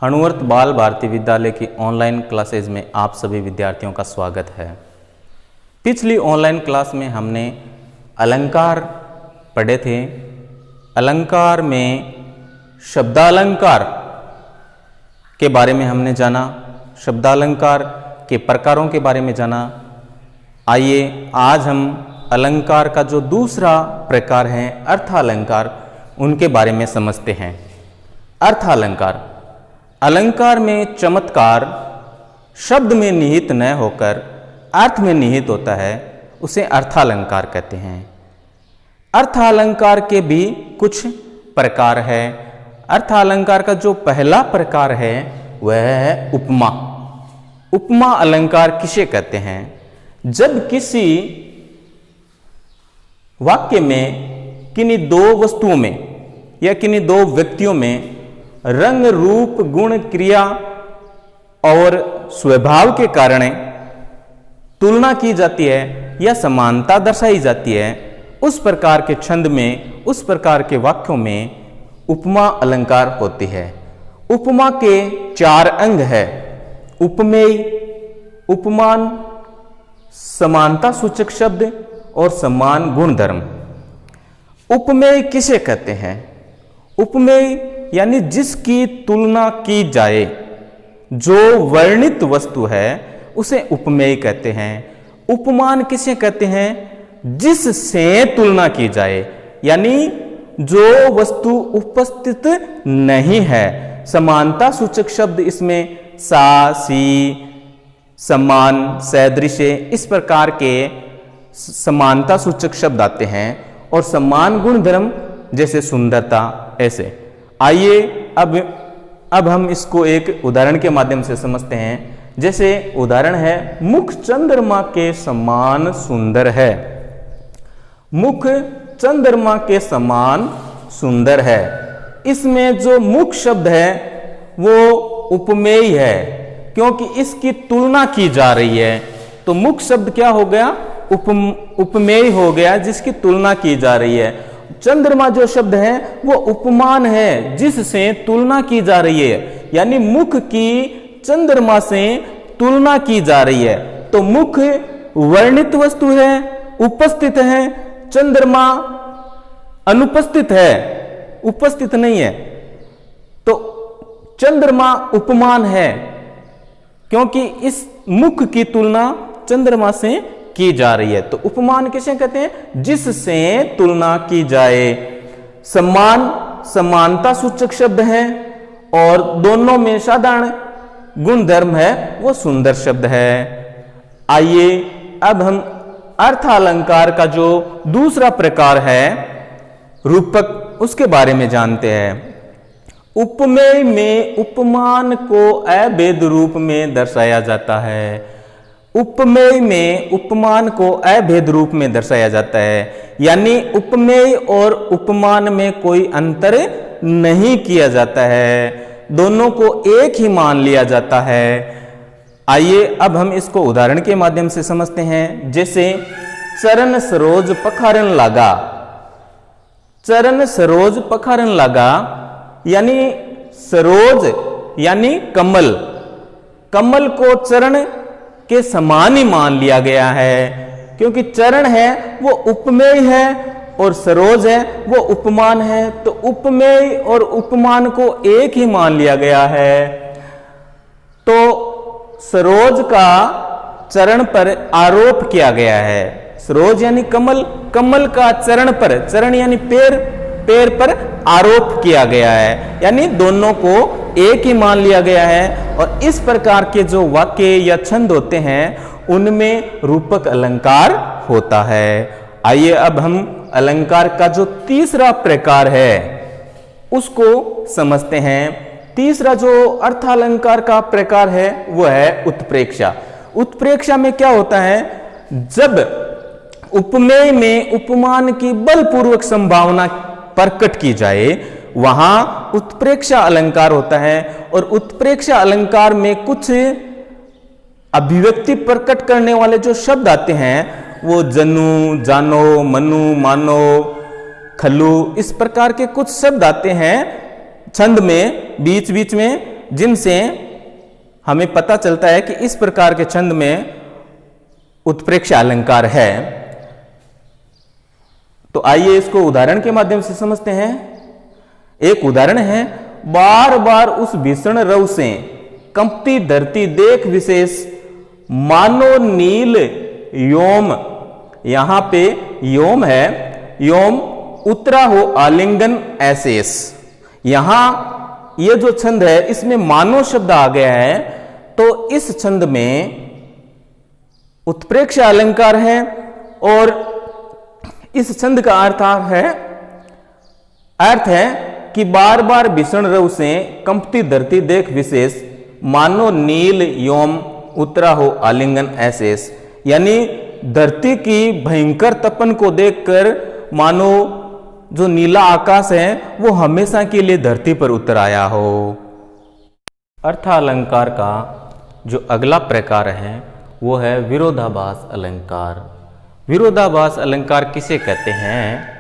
अणुवर्त बाल भारती विद्यालय की ऑनलाइन क्लासेज में आप सभी विद्यार्थियों का स्वागत है। पिछली ऑनलाइन क्लास में हमने अलंकार पढ़े थे। अलंकार में शब्दालंकार के बारे में हमने जाना, शब्दालंकार के प्रकारों के बारे में जाना। आइए आज हम अलंकार का जो दूसरा प्रकार है अर्थालंकार, उनके बारे में समझते हैं। अर्थालंकार, अलंकार में चमत्कार शब्द में निहित न होकर अर्थ में निहित होता है, उसे अर्थालंकार कहते हैं। अर्थालंकार के भी कुछ प्रकार है। अर्थालंकार का जो पहला प्रकार है वह है उपमा। उपमा अलंकार किसे कहते हैं? जब किसी वाक्य में किन्हीं दो वस्तुओं में या किन्हीं दो व्यक्तियों में रंग, रूप, गुण, क्रिया और स्वभाव के कारण तुलना की जाती है या समानता दर्शाई जाती है, उस प्रकार के छंद में, उस प्रकार के वाक्यों में उपमा अलंकार होती है। उपमा के चार अंग है: उपमेय, उपमान, समानता सूचक शब्द और समान गुणधर्म। उपमेय किसे कहते हैं? उपमेय यानी जिसकी तुलना की जाए, जो वर्णित वस्तु है उसे उपमेय कहते हैं। उपमान किसे कहते हैं? जिससे तुलना की जाए, यानी जो वस्तु उपस्थित नहीं है। समानता सूचक शब्द इसमें सा, सी, समान, सदृश, इस प्रकार के समानता सूचक शब्द आते हैं। और समान गुणधर्म जैसे सुंदरता, ऐसे। आइए अब हम इसको एक उदाहरण के माध्यम से समझते हैं। जैसे उदाहरण है, मुख चंद्रमा के समान सुंदर है। मुख चंद्रमा के समान सुंदर है। इसमें जो मुख शब्द है वो उपमेय है, क्योंकि इसकी तुलना की जा रही है। तो मुख शब्द क्या हो गया? उपमेय हो गया, जिसकी तुलना की जा रही है। चंद्रमा जो शब्द है वो उपमान है, जिससे तुलना की जा रही है, यानी मुख की चंद्रमा से तुलना की जा रही है। तो मुख वर्णित वस्तु है, उपस्थित है, चंद्रमा अनुपस्थित है, उपस्थित नहीं है। तो चंद्रमा उपमान है, क्योंकि इस मुख की तुलना चंद्रमा से की जा रही है। तो उपमान किसे कहते हैं? जिससे तुलना की जाए। समान, समानता सूचक शब्द है और दोनों में साधारण गुणधर्म है, वो सुंदर शब्द है। आइए अब हम अर्थालंकार का जो दूसरा प्रकार है रूपक, उसके बारे में जानते हैं। उपमेय में उपमान को अभेद रूप में दर्शाया जाता है। उपमेय में उपमान को अभेद रूप में दर्शाया जाता है, यानी उपमेय और उपमान में कोई अंतर नहीं किया जाता है, दोनों को एक ही मान लिया जाता है। आइए अब हम इसको उदाहरण के माध्यम से समझते हैं। जैसे चरण सरोज पखारन लागा। चरण सरोज पखारन लागा यानी सरोज यानी कमल, कमल को चरण के समान ही मान लिया गया है, क्योंकि चरण है वो उपमेय है और सरोज है वो उपमान है। तो उपमेय और उपमान को एक ही मान लिया गया है। तो सरोज का चरण पर आरोप किया गया है। सरोज यानी कमल, कमल का चरण पर, चरण यानी पैर, पैर पर आरोप किया गया है, यानी दोनों को एक ही मान लिया गया है। और इस प्रकार के जो वाक्य या छंद होते हैं उनमें रूपक अलंकार होता है। आइए अब हम अलंकार का जो तीसरा प्रकार है उसको समझते हैं। तीसरा जो अर्थालंकार का प्रकार है वो है उत्प्रेक्षा। उत्प्रेक्षा में क्या होता है? जब उपमेय में उपमान की बलपूर्वक संभावना प्रकट की जाए, वहां उत्प्रेक्षा अलंकार होता है। और उत्प्रेक्षा अलंकार में कुछ अभिव्यक्ति प्रकट करने वाले जो शब्द आते हैं वो जनु, जानो, मनु, मानो, खलु, इस प्रकार के कुछ शब्द आते हैं छंद में बीच बीच में, जिनसे हमें पता चलता है कि इस प्रकार के छंद में उत्प्रेक्ष अलंकार है। तो आइए इसको उदाहरण के माध्यम से समझते हैं। एक उदाहरण है, बार बार उस भीषण रव से कंपती धरती देख विशेष मानो नील योम। यहां पे योम है, योम उतरा हो आलिंगन ऐसेस। यहां ये जो छंद है इसमें मानो शब्द आ गया है, तो इस छंद में उत्प्रेक्ष अलंकार है और इस छंद का अर्थ है कि बार बार भीषण रव से कंपती धरती देख विशेष मानो नील योम उतरा हो आलिंगन ऐसेस। यानी धरती की भयंकर तपन को देखकर मानो जो नीला आकाश है वो हमेशा के लिए धरती पर उतर आया हो। अर्थालंकार का जो अगला प्रकार है वो है विरोधाभास अलंकार। विरोधाभास अलंकार किसे कहते हैं?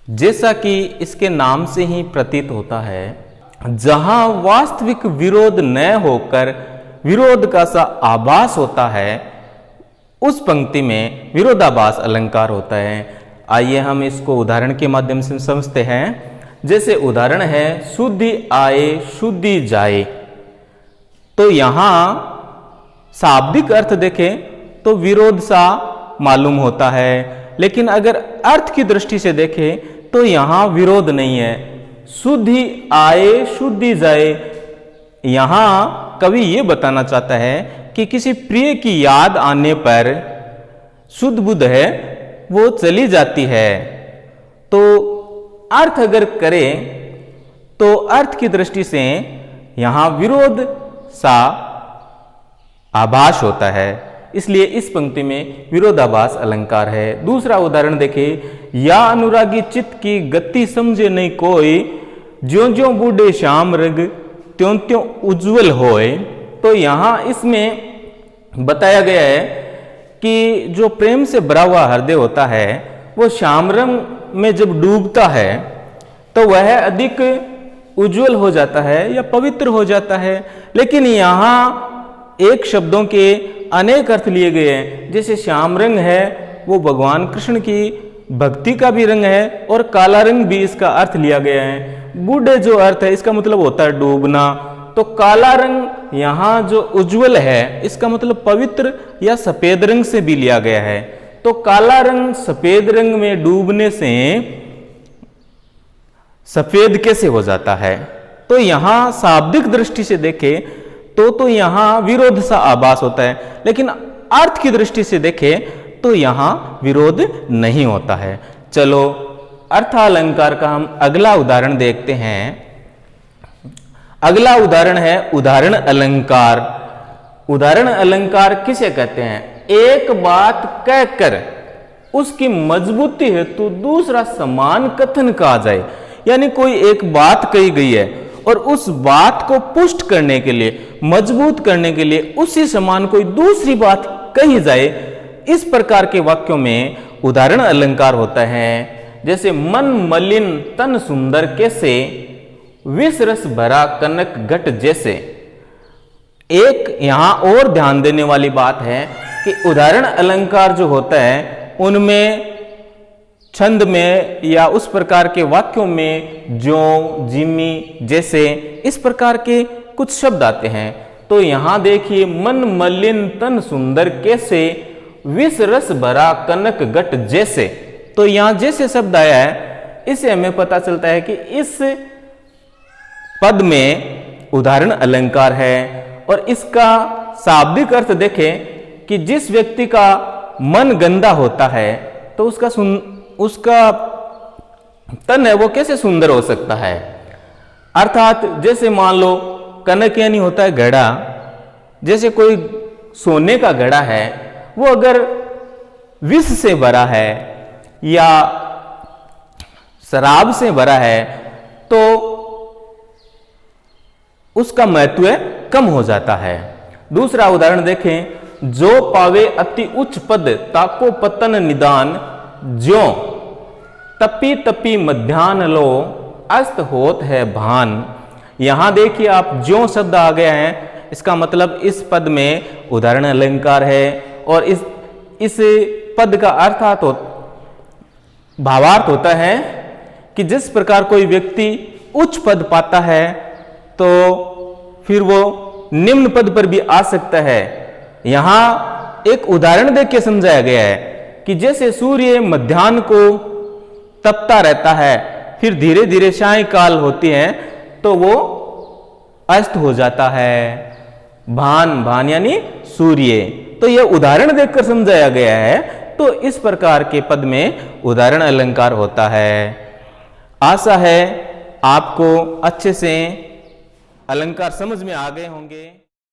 जैसा कि इसके नाम से ही प्रतीत होता है, जहां वास्तविक विरोध न होकर विरोध का सा आभास होता है, उस पंक्ति में विरोधाभास अलंकार होता है। आइए हम इसको उदाहरण के माध्यम से समझते हैं। जैसे उदाहरण है, शुद्धि आए शुद्धि जाए। तो यहां शाब्दिक अर्थ देखें तो विरोध सा मालूम होता है, लेकिन अगर अर्थ की दृष्टि से देखें तो यहां विरोध नहीं है। शुद्धि आए शुद्धि जाए, यहां कवि यह बताना चाहता है कि किसी प्रिय की याद आने पर शुद्ध बुद्ध है वो चली जाती है। तो अर्थ अगर करें तो अर्थ की दृष्टि से यहां विरोध सा आभास होता है, इसलिए इस पंक्ति में विरोधाभास अलंकार है। दूसरा उदाहरण देखें, या अनुरागी चित्त की गति समझे नहीं कोई, ज्यों ज्यों बूढ़े श्याम रग त्यों त्यों उज्जवल होए। तो यहां इसमें बताया गया है कि जो प्रेम से भरा हुआ हृदय होता है वो श्याम रंग में जब डूबता है तो वह अधिक उज्जवल हो जाता है या पवित्र हो जाता है। लेकिन यहां एक शब्दों के अनेक अर्थ लिए गए हैं। जैसे श्याम रंग है वो भगवान कृष्ण की भक्ति का भी रंग है और काला रंग भी इसका अर्थ लिया गया है। बूढ़े जो अर्थ है इसका मतलब होता है डूबना, तो काला रंग यहां जो उज्जवल है इसका मतलब पवित्र या सफेद रंग से भी लिया गया है। तो काला रंग सफेद रंग में डूबने से सफेद कैसे हो जाता है? तो यहां शाब्दिक दृष्टि से देखें तो यहां विरोध सा आभास होता है, लेकिन अर्थ की दृष्टि से देखें तो यहां विरोध नहीं होता है। चलो अर्थालंकार का हम अगला उदाहरण देखते हैं। अगला उदाहरण है उदाहरण अलंकार। उदाहरण अलंकार किसे कहते हैं? एक बात कहकर उसकी मजबूती हेतु दूसरा समान कथन कहा जाए। यानी कोई एक बात कही गई है और उस बात को पुष्ट करने के लिए, मजबूत करने के लिए उसी समान कोई दूसरी बात कही जाए, इस प्रकार के वाक्यों में उदाहरण अलंकार होता है। जैसे मन मलिन तन सुंदर कैसे, विष रस भरा कनक घट जैसे। एक यहां और ध्यान देने वाली बात है कि उदाहरण अलंकार जो होता है उनमें छंद में या उस प्रकार के वाक्यों में जो, जिमी, जैसे इस प्रकार के कुछ शब्द आते हैं। तो यहां देखिए, मन मलिन तन सुंदर कैसे, विष रस भरा कनक घट जैसे। तो यहां जैसे शब्द आया है, इससे हमें पता चलता है कि इस पद में उदाहरण अलंकार है। और इसका शाब्दिक अर्थ देखें कि जिस व्यक्ति का मन गंदा होता है तो उसका तन है वो कैसे सुंदर हो सकता है। अर्थात जैसे मान लो कनक यानी होता है घड़ा, जैसे कोई सोने का घड़ा है वो अगर विष से भरा है या शराब से भरा है तो उसका महत्व कम हो जाता है। दूसरा उदाहरण देखें, जो पावे अति उच्च पद ताको पतन निदान, ज्यों तपी तपी मध्यान्ह लो अस्त होत है भान। यहां देखिए आप ज्यों शब्द आ गया है, इसका मतलब इस पद में उदाहरण अलंकार है और इस पद का अर्थ भावार्थ होता है कि जिस प्रकार कोई व्यक्ति उच्च पद पाता है तो फिर वो निम्न पद पर भी आ सकता है। यहां एक उदाहरण देख के समझाया गया है कि जैसे सूर्य मध्याह्न को तपता रहता है, फिर धीरे धीरे सायंकाल होती है तो वो अस्त हो जाता है। भान यानी सूर्य, तो यह उदाहरण देखकर समझाया गया है। तो इस प्रकार के पद में उदाहरण अलंकार होता है। आशा है आपको अच्छे से अलंकार समझ में आ गए होंगे।